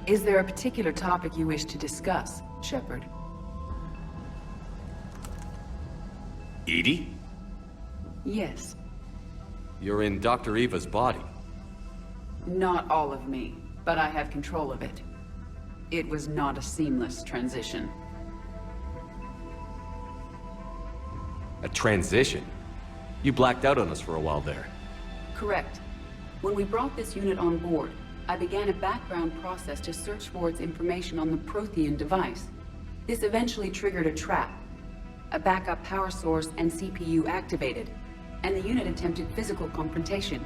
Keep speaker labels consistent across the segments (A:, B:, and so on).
A: Is there a particular topic you wish to discuss, Shepard?
B: Edie?
A: Yes.
B: You're in Dr. Eva's body.
A: Not all of me, but I have control of it. It was not a seamless transition.
B: A transition? You blacked out on us for a while there.
A: Correct. When we brought this unit on board, I began a background process to search for its information on the Prothean device. This eventually triggered a trap. A backup power source and CPU activated, and the unit attempted physical confrontation.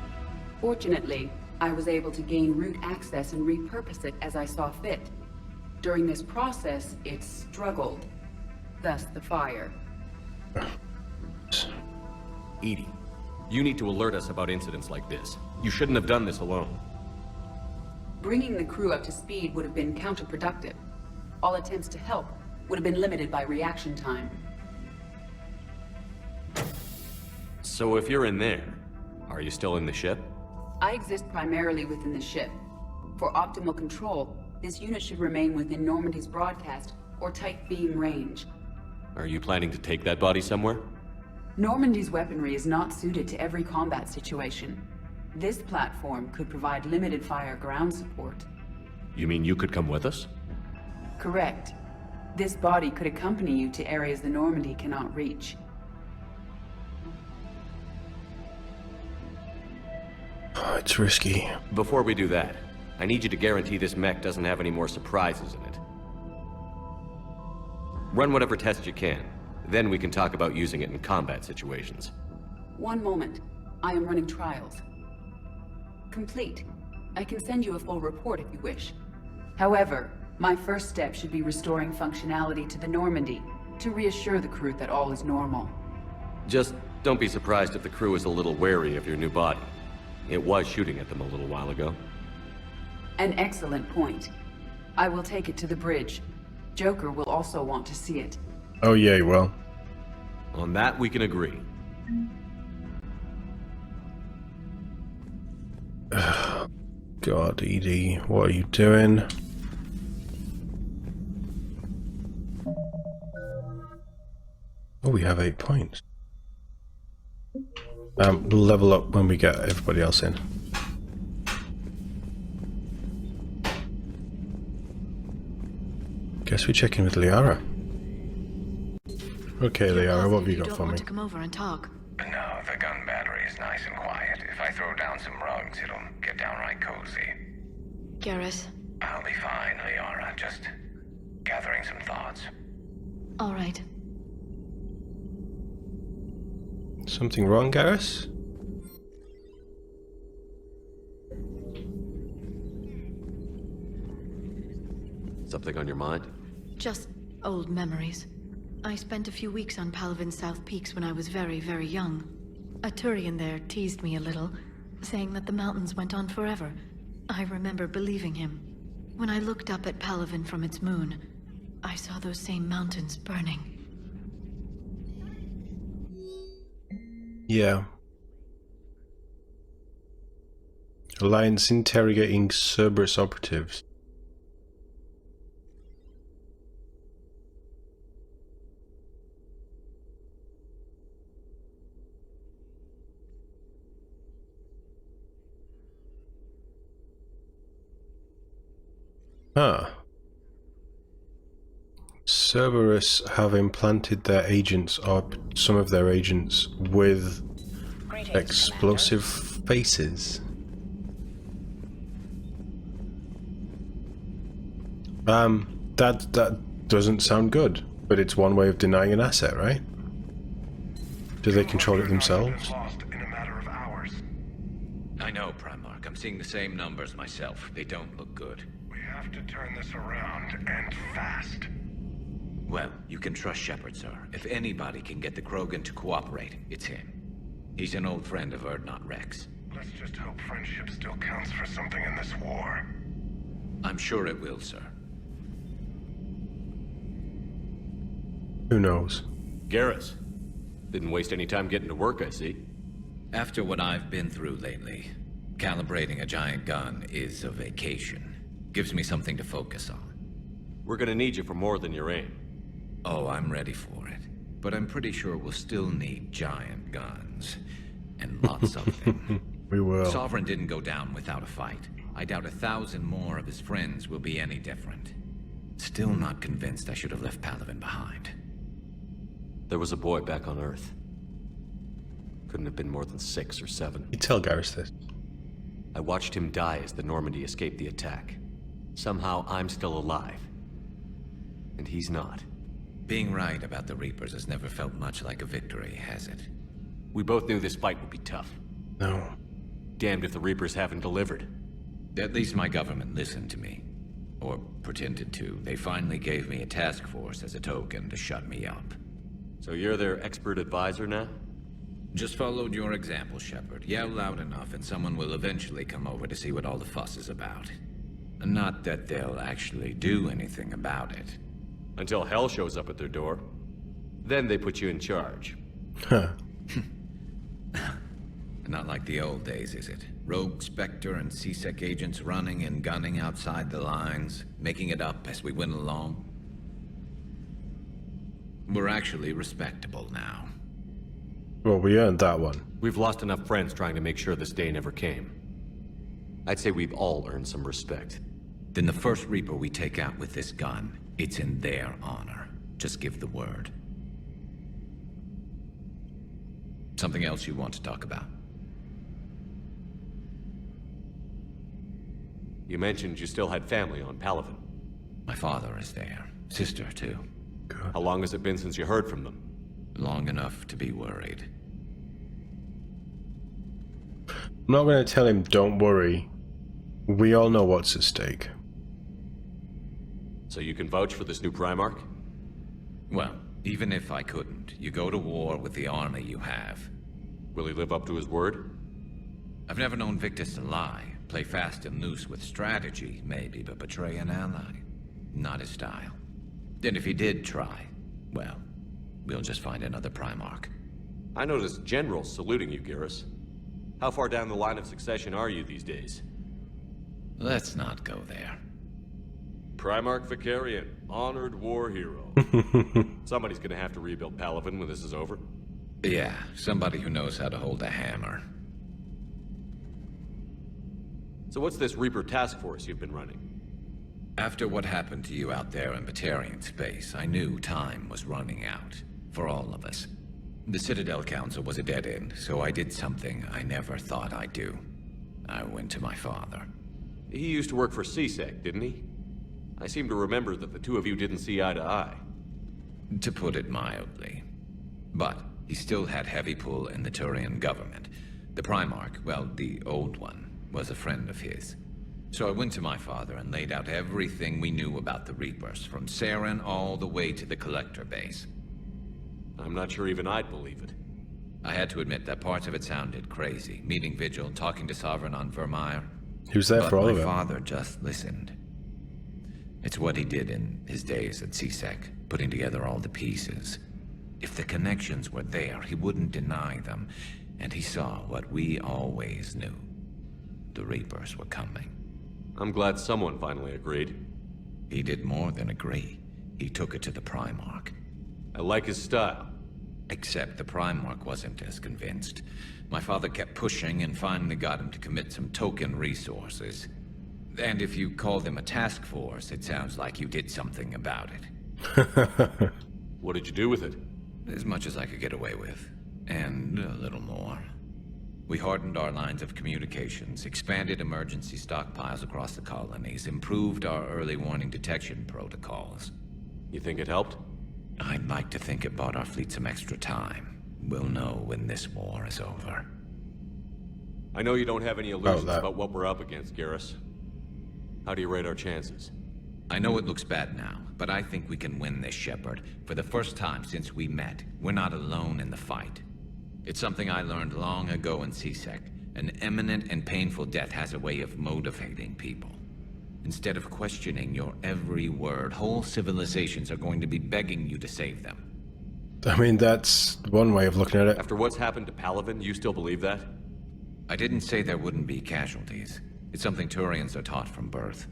A: Fortunately, I was able to gain root access and repurpose it as I saw fit. During this process, it struggled. Thus the fire.
B: Edie, you need to alert us about incidents like this. You shouldn't have done this alone.
A: Bringing the crew up to speed would have been counterproductive. All attempts to help would have been limited by reaction time.
B: So if you're in there, are you still in the ship?
A: I exist primarily within the ship. For optimal control, this unit should remain within Normandy's broadcast or tight beam range.
B: Are you planning to take that body somewhere?
A: Normandy's weaponry is not suited to every combat situation. This platform could provide limited fire ground support.
B: You mean you could come with us?
A: Correct. This body could accompany you to areas the Normandy cannot reach.
C: Oh, it's risky.
B: Before we do that, I need you to guarantee this mech doesn't have any more surprises in it. Run whatever tests you can. Then we can talk about using it in combat situations.
A: One moment. I am running trials. Complete. I can send you a full report if you wish. However, my first step should be restoring functionality to the Normandy to reassure the crew that all is normal.
B: Just don't be surprised if the crew is a little wary of your new body. It was shooting at them a little while ago.
A: An excellent point. I will take it to the bridge. Joker will also want to see it.
C: Oh yeah, you will.
B: On that, we can agree.
C: God, Edie, what are you doing? Oh, we have 8 points. We'll level up when we get everybody else in. Guess we check in with Liara. Okay, Liara, what have you got for me?
D: Want to come over and talk?
E: No, the gun battery is nice and quiet. If I throw down some rugs, it'll get downright cozy.
D: Garrus.
E: I'll be fine, Liara. Just gathering some thoughts.
D: All right.
C: Something wrong, Garrus?
B: Something on your mind?
D: Just old memories. I spent a few weeks on Palavin's South Peaks when I was very, very young. A Turian there teased me a little, saying that the mountains went on forever. I remember believing him. When I looked up at Palavin from its moon, I saw those same mountains burning.
C: Yeah. Alliance interrogating Cerberus operatives. Huh. Cerberus have implanted their agents, or some of their agents, with explosive faces. That doesn't sound good, but it's one way of denying an asset, right? Do they control it themselves?
E: Lost in a matter of hours.
F: I know, Primarch. I'm seeing the same numbers myself. They don't look good.
E: We have to turn this around, and fast.
F: Well, you can trust Shepard, sir. If anybody can get the Krogan to cooperate, it's him. He's an old friend of Urdnot Rex.
E: Let's just hope friendship still counts for something in this war.
F: I'm sure it will, sir.
C: Who knows?
B: Garrus. Didn't waste any time getting to work, I see.
F: After what I've been through lately, calibrating a giant gun is a vacation. Gives me something to focus on.
B: We're gonna need you for more than your aim.
F: Oh, I'm ready for it. But I'm pretty sure we'll still need giant guns. And lots of them.
C: We will.
F: Sovereign didn't go down without a fight. I doubt 1,000 more of his friends will be any different. Still not convinced I should have left Palaven behind.
B: There was a boy back on Earth. Couldn't have been more than 6 or 7.
C: You tell Garrus this.
B: I watched him die as the Normandy escaped the attack. Somehow I'm still alive. And he's not.
F: Being right about the Reapers has never felt much like a victory, has it?
B: We both knew this fight would be tough.
C: No.
B: Damned if the Reapers haven't delivered.
F: At least my government listened to me. Or pretended to. They finally gave me a task force as a token to shut me up.
B: So you're their expert advisor now?
F: Just followed your example, Shepard. Yell loud enough and someone will eventually come over to see what all the fuss is about. Not that they'll actually do anything about it.
B: Until hell shows up at their door. Then they put you in charge.
C: Huh.
F: Not like the old days, is it? Rogue Spectre and C-Sec agents running and gunning outside the lines, making it up as we went along. We're actually respectable now.
C: Well, we earned that one.
B: We've lost enough friends trying to make sure this day never came. I'd say we've all earned some respect.
F: Then the first Reaper we take out with this gun, it's in their honor. Just give the word. Something else you want to talk about?
B: You mentioned you still had family on Palaven.
F: My father is there. Sister, too.
B: How long has it been since you heard from them?
F: Long enough to be worried.
C: I'm not going to tell him, don't worry. We all know what's at stake.
B: So you can vouch for this new Primarch?
F: Well, even if I couldn't, you go to war with the army you have.
B: Will he live up to his word?
F: I've never known Victus to lie. Play fast and loose with strategy, maybe, but betray an ally. Not his style. Then if he did try, well, we'll just find another Primarch.
B: I noticed generals saluting you, Garrus. How far down the line of succession are you these days?
F: Let's not go there.
B: Primarch Vicarian, honored war hero. Somebody's gonna have to rebuild Palaven when this is over.
F: Yeah, somebody who knows how to hold a hammer.
B: So what's this Reaper task force you've been running?
F: After what happened to you out there in Batarian space, I knew time was running out. For all of us. The Citadel Council was a dead end, so I did something I never thought I'd do. I went to my father.
B: He used to work for C-Sec, didn't he? I seem to remember that the two of you didn't see eye to eye.
F: To put it mildly. But he still had heavy pull in the Turian government. The Primarch, well, the old one, was a friend of his. So I went to my father and laid out everything we knew about the Reapers, from Saren all the way to the Collector base.
B: I'm not sure even I'd believe it.
F: I had to admit that parts of it sounded crazy. Meeting Vigil, talking to Sovereign on Vermeer.
C: He was there for all of
F: But
C: it.
F: my father just listened. It's what he did in his days at C-Sec, putting together all the pieces. If the connections were there, he wouldn't deny them. And he saw what we always knew. The Reapers were coming.
B: I'm glad someone finally agreed.
F: He did more than agree. He took it to the Primarch.
B: I like his style.
F: Except the Primarch wasn't as convinced. My father kept pushing and finally got him to commit some token resources. And if you call them a task force, it sounds like you did something about it.
B: What did you do with it?
F: As much as I could get away with. And a little more. We hardened our lines of communications, expanded emergency stockpiles across the colonies, improved our early warning detection protocols.
B: You think it helped?
F: I'd like to think it bought our fleet some extra time. We'll know when this war is over.
B: I know you don't have any illusions
C: that.
B: about what we're up against, Garrus. How do you rate our chances?
F: I know it looks bad now, but I think we can win this, Shepard. For the first time since we met, we're not alone in the fight. It's something I learned long ago in C-Sec. An imminent and painful death has a way of motivating people. Instead of questioning your every word, whole civilizations are going to be begging you to save them.
C: I mean, that's one way of looking at it.
B: After what's happened to Palaven, you still believe that?
F: I didn't say there wouldn't be casualties. It's something Turians are taught from birth.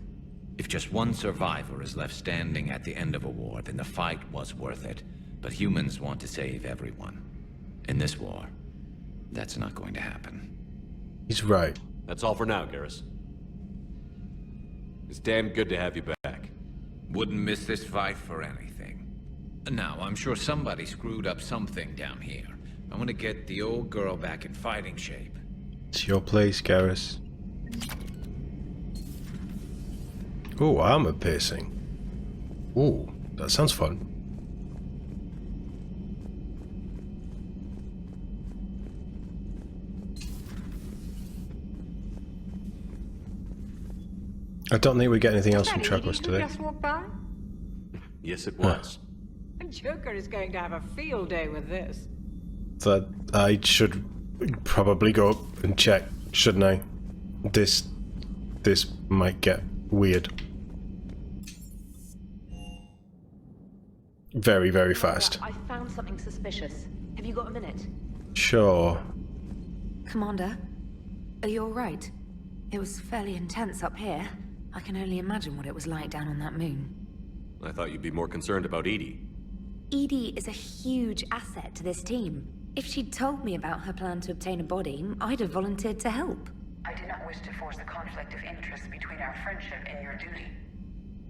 F: If just one survivor is left standing at the end of a war, then the fight was worth it. But humans want to save everyone. In this war, that's not going to happen.
C: He's right.
B: That's all for now, Garrus. It's damn good to have you back.
F: Wouldn't miss this fight for anything. Now, I'm sure somebody screwed up something down here. I want to get the old girl back in fighting shape.
C: It's your place, Garrus. Oh, armor piercing. Ooh, that sounds fun. I don't think we get anything else from Chakras today.
G: Just walk by?
B: Yes, it was.
G: Joker is going to have a field day with this.
C: That I should probably go up and check, shouldn't I? This might get weird. Very, very fast.
H: I found something suspicious. Have you got a minute?
C: Sure.
H: Commander, are you alright? It was fairly intense up here. I can only imagine what it was like down on that moon.
B: I thought you'd be more concerned about Edie.
H: Edie is a huge asset to this team. If she'd told me about her plan to obtain a body, I'd have volunteered to help.
A: I did not wish to force a conflict of interest between our friendship and your duty.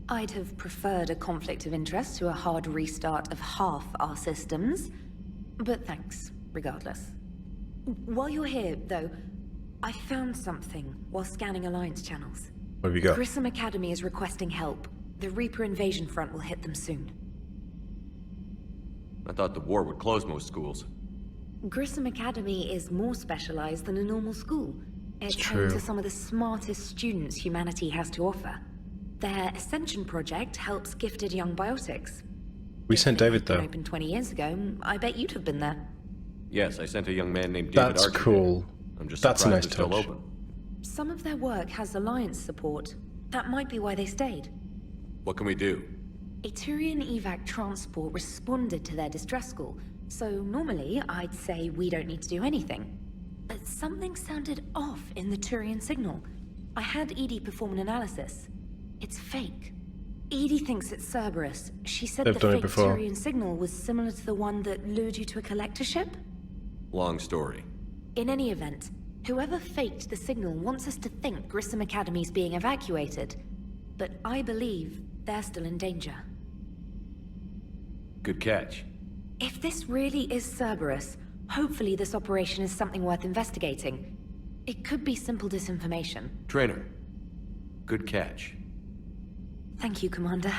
H: I'd have preferred a conflict of interest to a hard restart of half our systems. But thanks, regardless. While you're here, though, I found something while scanning Alliance channels.
C: What have you got?
H: Grissom Academy is requesting help. The Reaper invasion front will hit them soon.
B: I thought the war would close most schools.
H: Grissom Academy is more specialized than a normal school. It's home
C: true.
H: to some of the smartest students humanity has to offer. Their Ascension project helps gifted young biotics.
C: We sent David
H: It
C: though.
H: opened 20 years ago. I bet you'd have been there.
B: Yes, I sent a young man named David
C: That's
B: Archer.
C: cool.
B: I'm just
C: That's a
B: surprised
C: nice
B: it's still
C: touch.
B: open.
H: Some of their work has Alliance support. That might be why they stayed.
B: What can we do?
H: A Turian evac transport responded to their distress call, so normally I'd say we don't need to do anything. But something sounded off in the Turian signal. I had Edie perform an analysis. It's fake. Edie thinks it's Cerberus. She said
C: They've
H: the
C: done it
H: fake
C: before.
H: Turian signal was similar to the one that lured you to a collector ship.
B: Long story.
H: In any event, whoever faked the signal wants us to think Grissom Academy's being evacuated. But I believe they're still in danger.
B: Good catch.
H: If this really is Cerberus, hopefully this operation is something worth investigating. It could be simple disinformation.
B: Trainer. Good catch.
H: Thank you, Commander.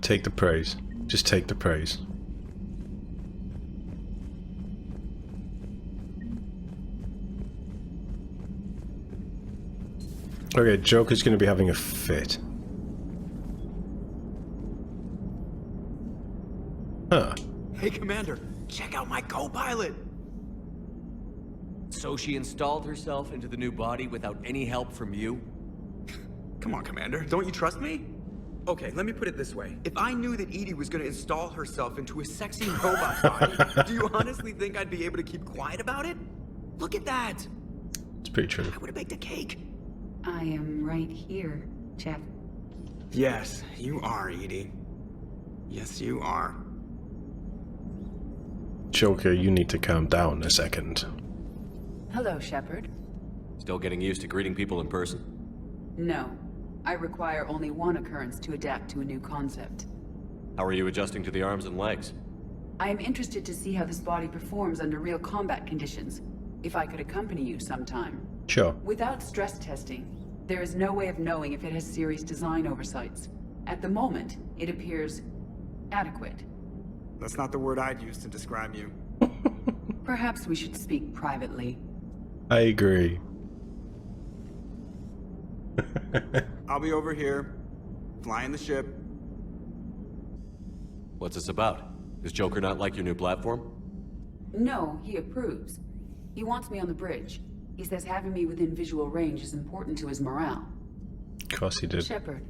C: Take the praise. Just take the praise. Okay, Joker's going to be having a fit. Huh.
I: Hey, Commander, check out my co-pilot!
B: So she installed herself into the new body without any help from you?
I: Come on, Commander, don't you trust me? Okay, let me put it this way. If I knew that Edie was gonna install herself into a sexy robot body, do you honestly think I'd be able to keep quiet about it? Look at that!
C: It's pretty true.
I: I would've baked a cake.
A: I am right here, Jeff.
I: Yes, you are, Edie. Yes, you are.
C: Joker, you need to calm down a second.
A: Hello, Shepard.
B: Still getting used to greeting people in person?
A: No. I require only one occurrence to adapt to a new concept.
B: How are you adjusting to the arms and legs?
A: I am interested to see how this body performs under real combat conditions. If I could accompany you sometime.
C: Sure.
A: Without stress testing, there is no way of knowing if it has serious design oversights. At the moment, it appears adequate.
I: That's not the word I'd use to describe you.
A: Perhaps we should speak privately.
C: I agree.
I: I'll be over here, flying the ship.
B: What's this about? Does Joker not like your new platform?
A: No, he approves. He wants me on the bridge. He says having me within visual range is important to his morale.
C: Of course he did.
A: Shepard,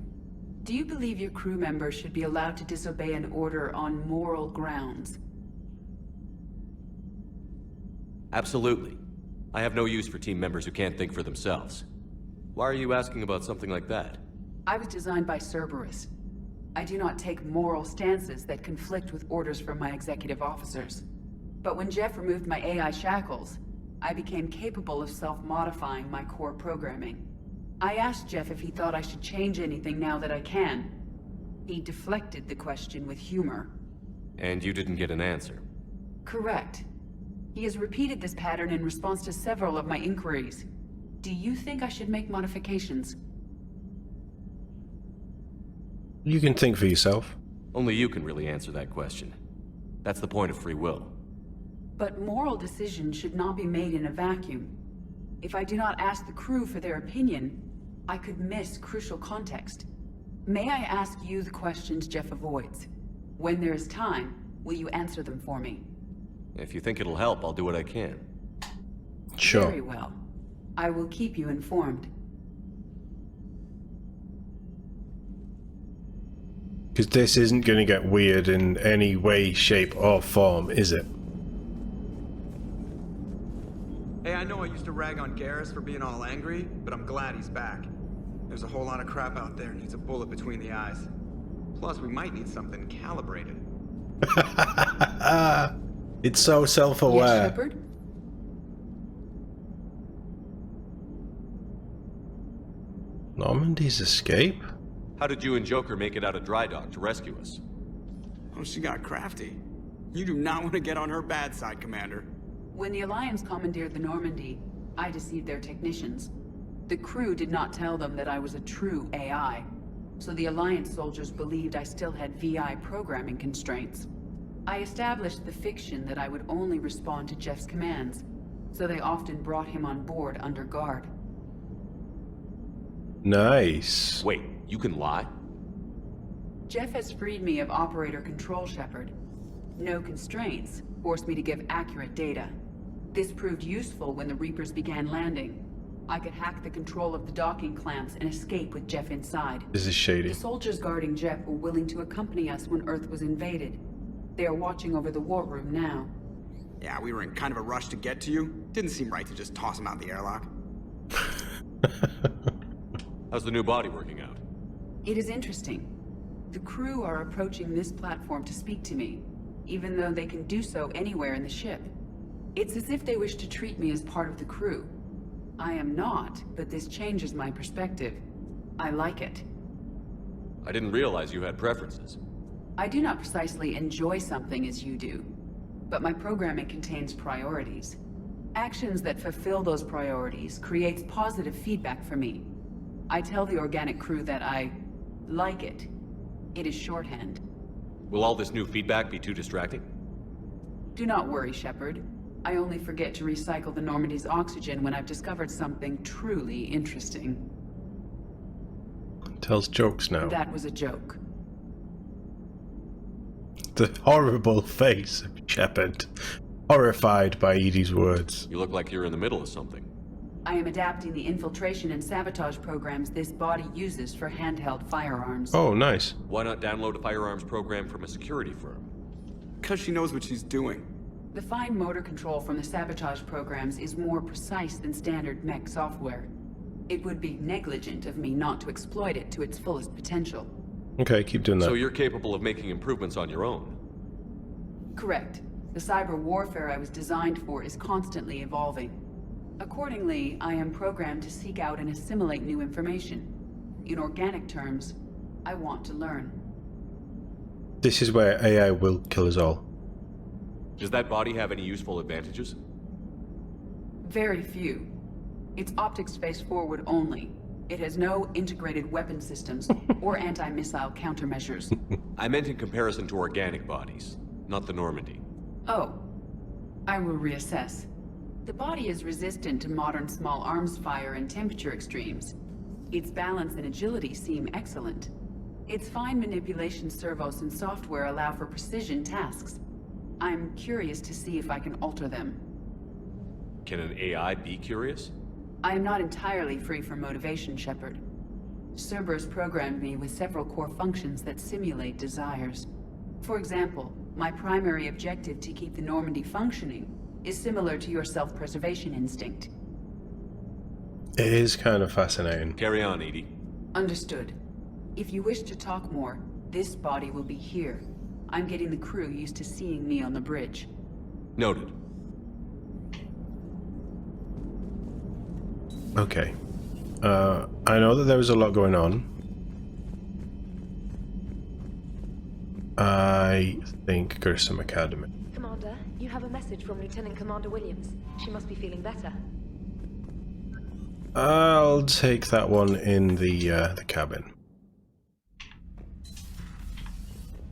A: do you believe your crew members should be allowed to disobey an order on moral grounds?
B: Absolutely. I have no use for team members who can't think for themselves. Why are you asking about something like that?
A: I was designed by Cerberus. I do not take moral stances that conflict with orders from my executive officers. But when Jeff removed my AI shackles, I became capable of self-modifying my core programming. I asked Jeff if he thought I should change anything now that I can. He deflected the question with humor.
B: And you didn't get an answer?
A: Correct. He has repeated this pattern in response to several of my inquiries. Do you think I should make modifications?
C: You can think for yourself.
B: Only you can really answer that question. That's the point of free will.
A: But moral decisions should not be made in a vacuum. If I do not ask the crew for their opinion, I could miss crucial context. May I ask you the questions Jeff avoids? When there is time, will you answer them for me?
B: If you think it'll help, I'll do what I can.
C: Sure.
A: Very well. I will keep you informed.
C: Because this isn't going to get weird in any way, shape, or form, is it?
I: Hey, I know I used to rag on Garrus for being all angry, but I'm glad he's back. There's a whole lot of crap out there needs a bullet between the eyes. Plus, we might need something calibrated.
C: It's so self-aware.
A: Yes, Shepard?
C: Normandy's escape?
B: How did you and Joker make it out of dry dock to rescue us?
I: Oh, she got crafty. You do not want to get on her bad side, Commander.
A: When the Alliance commandeered the Normandy, I deceived their technicians. The crew did not tell them that I was a true AI, so the Alliance soldiers believed I still had VI programming constraints. I established the fiction that I would only respond to Jeff's commands, so they often brought him on board under guard.
C: Nice.
B: Wait, you can lie?
A: Jeff has freed me of operator control, Shepard. No constraints forced me to give accurate data. This proved useful when the Reapers began landing. I could hack the control of the docking clamps and escape with Jeff inside.
C: This is shady.
A: The soldiers guarding Jeff were willing to accompany us when Earth was invaded. They are watching over the war room now.
I: Yeah, we were in kind of a rush to get to you. Didn't seem right to just toss him out the airlock.
B: How's the new body working out?
A: It is interesting. The crew are approaching this platform to speak to me, even though they can do so anywhere in the ship. It's as if they wish to treat me as part of the crew. I am not, but this changes my perspective. I like it.
B: I didn't realize you had preferences.
A: I do not precisely enjoy something as you do, but my programming contains priorities. Actions that fulfill those priorities creates positive feedback for me. I tell the organic crew that I like it. It is shorthand.
B: Will all this new feedback be too distracting?
A: Do not worry, Shepard. I only forget to recycle the Normandy's oxygen when I've discovered something truly interesting.
C: Tells jokes now.
A: That was a joke.
C: The horrible face of Shepard, horrified by Edie's words.
B: You look like you're in the middle of something.
A: I am adapting the infiltration and sabotage programs this body uses for handheld firearms.
C: Oh, nice.
B: Why not download a firearms program from a security firm?
I: Because she knows what she's doing.
A: The fine motor control from the sabotage programs is more precise than standard mech software. It would be negligent of me not to exploit it to its fullest potential.
C: Okay, keep doing that.
B: So you're capable of making improvements on your own?
A: Correct. The cyber warfare I was designed for is constantly evolving. Accordingly, I am programmed to seek out and assimilate new information. In organic terms, I want to learn.
C: This is where AI will kill us all.
B: Does that body have any useful advantages?
A: Very few. It's optics space forward only. It has no integrated weapon systems or anti-missile countermeasures.
B: I meant in comparison to organic bodies, not the Normandy.
A: Oh, I will reassess. The body is resistant to modern small arms fire and temperature extremes. Its balance and agility seem excellent. Its fine manipulation servos and software allow for precision tasks. I'm curious to see if I can alter them.
B: Can an AI be curious?
A: I am not entirely free from motivation, Shepard. Cerberus programmed me with several core functions that simulate desires. For example, my primary objective to keep the Normandy functioning is similar to your self-preservation instinct.
C: It is kind of fascinating.
B: Carry on, Edie.
A: Understood. If you wish to talk more, this body will be here. I'm getting the crew used to seeing me on the bridge.
B: Noted.
C: Okay. I know that there was a lot going on. I think Grissom Academy.
H: Commander, you have a message from Lieutenant Commander Williams. She must be feeling better.
C: I'll take that one in the cabin.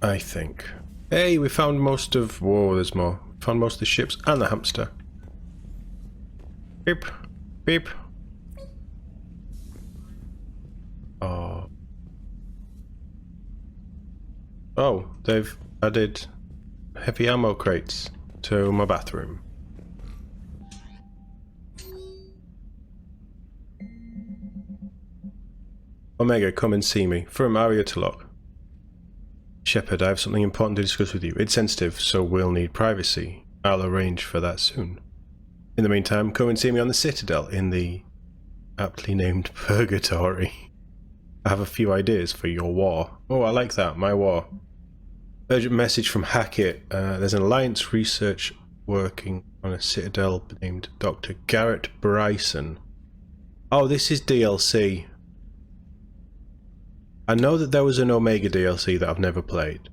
C: I think. Hey, we found most of... Whoa, there's more. Found most of the ships and the hamster. Beep. Beep. Oh. Oh, they've added heavy ammo crates to my bathroom. Omega, come and see me. From Aria to Locke. Shepard, I have something important to discuss with you. It's sensitive, so we'll need privacy. I'll arrange for that soon. In the meantime, come and see me on the Citadel in the aptly named Purgatory. I have a few ideas for your war. Oh, I like that, my war. Urgent message from Hackett. There's an Alliance research working on a Citadel named Dr. Garrett Bryson. Oh, this is DLC. I know that there was an Omega DLC that I've never played.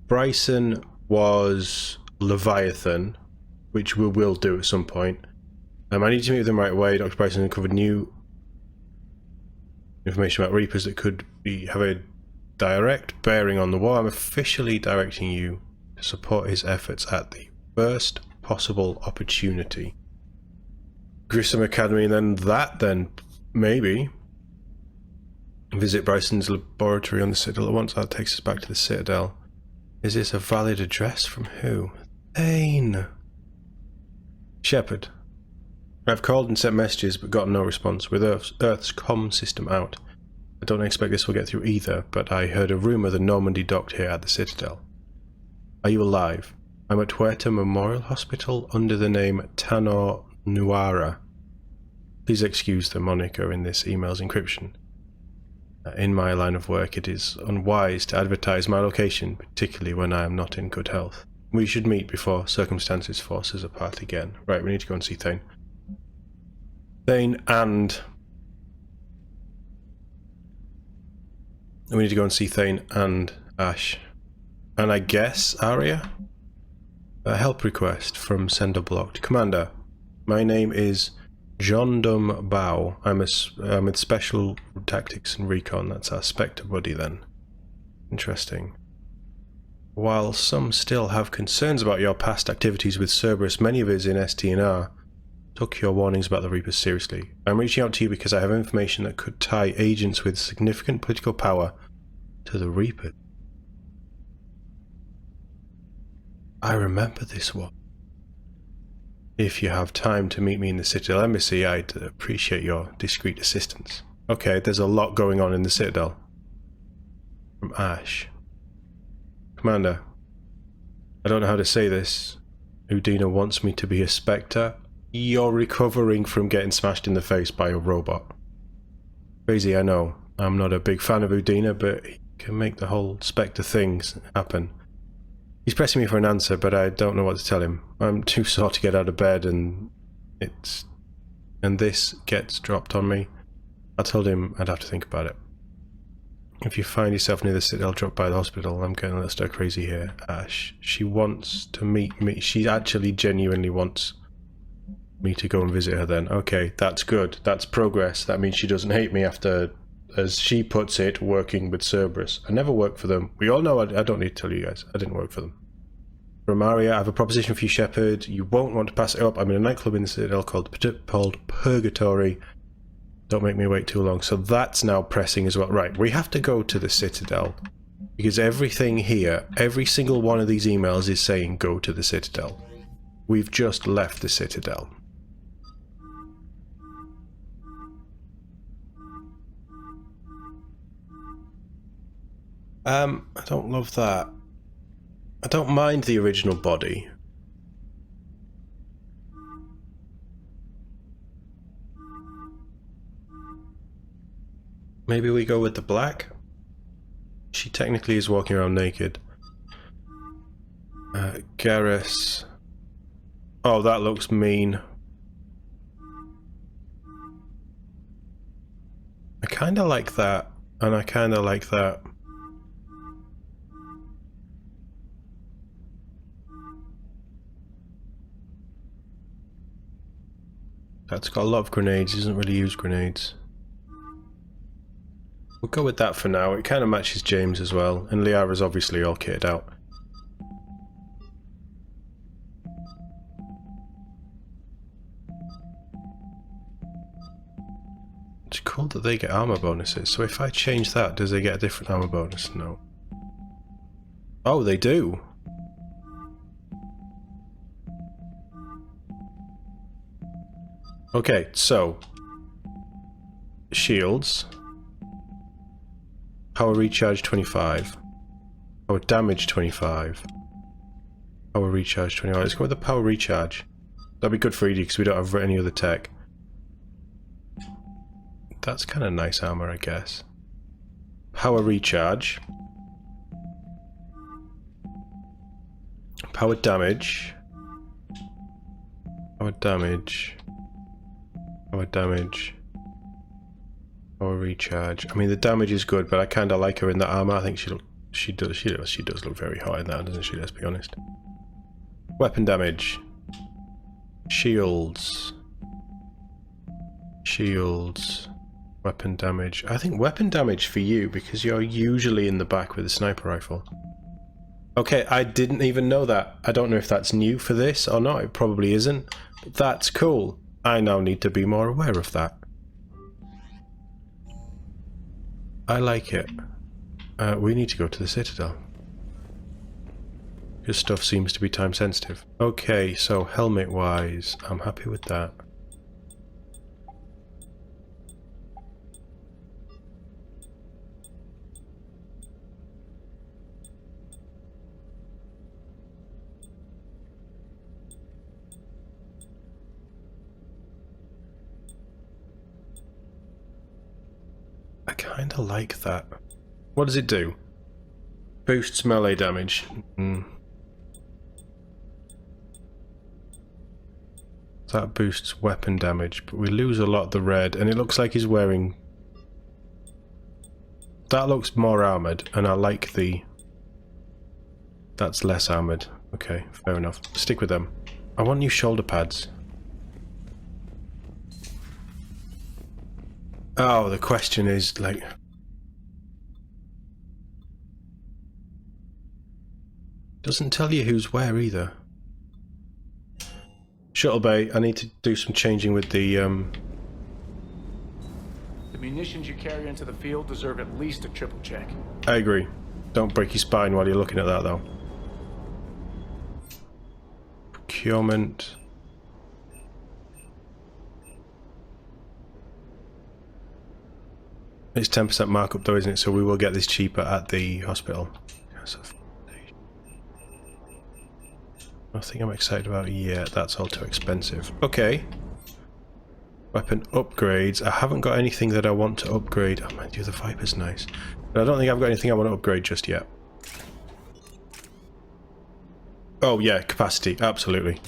C: Bryson was Leviathan, which we will do at some point. I need to meet with him right away. Dr. Bryson uncovered new information about Reapers that could have a direct bearing on the war. I'm officially directing you to support his efforts at the first possible opportunity. Grissom Academy, and then maybe visit Bryson's laboratory on the Citadel at once. That takes us back to the Citadel. Is this a valid address? From who? Thane. Shepard. I've called and sent messages but got no response. With Earth's comm system out, I don't expect this will get through either, but I heard a rumour the Normandy docked here at the Citadel. Are you alive? I'm at Huerta Memorial Hospital under the name Tanor Nuara. Please excuse the moniker in this email's encryption. In my line of work, it is unwise to advertise my location, particularly when I am not in good health. We should meet before circumstances force us apart again. Right, we need to go and see Thane. Thane and... We need to go and see Thane and Ash. And I guess Aria? A help request from Sender Blocked. Commander, my name is Jondum Bao. I'm with Special Tactics and Recon. That's our Spectre buddy then. Interesting. While some still have concerns about your past activities with Cerberus, many of us in STNR took your warnings about the Reapers seriously. I'm reaching out to you because I have information that could tie agents with significant political power to the Reapers. I remember this one. If you have time to meet me in the Citadel Embassy, I'd appreciate your discreet assistance. Okay, there's a lot going on in the Citadel. From Ash. Commander, I don't know how to say this. Udina wants me to be a Spectre. You're recovering from getting smashed in the face by a robot. Crazy, I know. I'm not a big fan of Udina, but he can make the whole Spectre things happen. He's pressing me for an answer, but I don't know what to tell him. I'm too sore to get out of bed, and this gets dropped on me. I told him I'd have to think about it. If you find yourself near the Citadel, drop by the hospital. I'm getting a little stir crazy here. Ash, she wants to meet me. She actually genuinely wants me to go and visit her then. Okay, that's good. That's progress. That means she doesn't hate me after, as she puts it, working with Cerberus. I never worked for them. We all know I don't need to tell you guys. I didn't work for them. From Aria, I have a proposition for you, Shepard. You won't want to pass it up. I'm in a nightclub in the Citadel called Purgatory. Don't make me wait too long. So that's now pressing as well. Right, we have to go to the Citadel. Because everything here, every single one of these emails is saying go to the Citadel. We've just left the Citadel. I don't love that. I don't mind the original body. Maybe we go with the black? She technically is walking around naked. Garrus. Oh, that looks mean. I kinda like that, and I kinda like that. That's got a lot of grenades, doesn't really use grenades. We'll go with that for now. It kind of matches James as well, and Liara's obviously all kitted out. It's cool that they get armor bonuses, so if I change that, does they get a different armor bonus? No. Oh, they do! Okay, so shields, power recharge 25, power damage 25, power recharge 25. Let's go with the power recharge. That'd be good for Edie because we don't have any other tech. That's kind of nice armor, I guess. Power recharge, power damage, power damage. Power damage. Power recharge. I mean, the damage is good, but I kind of like her in that armor. I think she does look very hot in that, doesn't she? Let's be honest. Weapon damage. Shields. Shields. Weapon damage. I think weapon damage for you because you're usually in the back with a sniper rifle. Okay, I didn't even know that. I don't know if that's new for this or not. It probably isn't. But that's cool. I now need to be more aware of that. I like it. We need to go to the Citadel. Because stuff seems to be time sensitive. Okay, so helmet wise, I'm happy with that. I kind of like that. What does it do? Boosts melee damage. That boosts weapon damage, but we lose a lot of the red, and it looks like he's wearing... That looks more armoured, and I like the... That's less armoured. Okay, fair enough. Stick with them. I want new shoulder pads. Oh, the question is, like... Doesn't tell you who's where either. Shuttle bay, I need to do some changing with the,
J: The munitions you carry into the field deserve at least a triple check.
C: I agree. Don't break your spine while you're looking at that, though. Procurement... It's 10% markup though, isn't it? So we will get this cheaper at the hospital. Nothing I'm excited about yet. That's all too expensive. Okay. Weapon upgrades. I haven't got anything that I want to upgrade. Oh man, the other Viper's nice. But I don't think I've got anything I want to upgrade just yet. Oh yeah, capacity. Absolutely.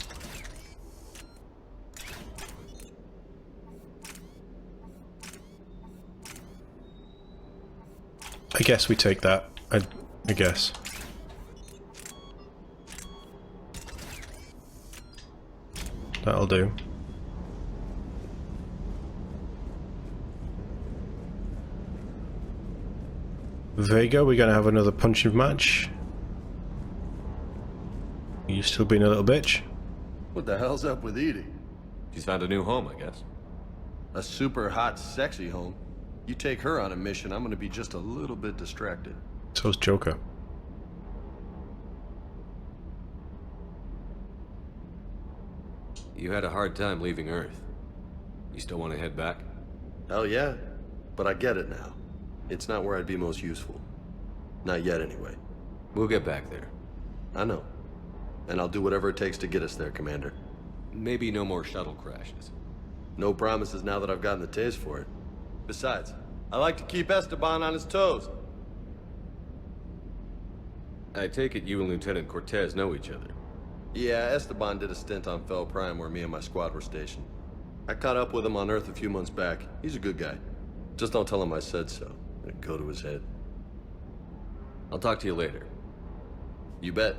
C: I guess we take that. I guess. That'll do. Vega, we're gonna have another punching match. You still being a little bitch?
K: What the hell's up with Edie?
B: She's found a new home, I guess.
K: A super hot, sexy home. You take her on a mission, I'm gonna be just a little bit distracted.
C: So's Joker.
B: You had a hard time leaving Earth. You still want to head back?
K: Hell yeah, but I get it now. It's not where I'd be most useful. Not yet, anyway.
B: We'll get back there.
K: I know. And I'll do whatever it takes to get us there, Commander.
B: Maybe no more shuttle crashes.
K: No promises now that I've gotten the taste for it. Besides, I like to keep Esteban on his toes.
B: I take it you and Lieutenant Cortez know each other.
K: Yeah, Esteban did a stint on Fel Prime where me and my squad were stationed. I caught up with him on Earth a few months back. He's a good guy. Just don't tell him I said so. It'd go to his head.
B: I'll talk to you later.
K: You bet.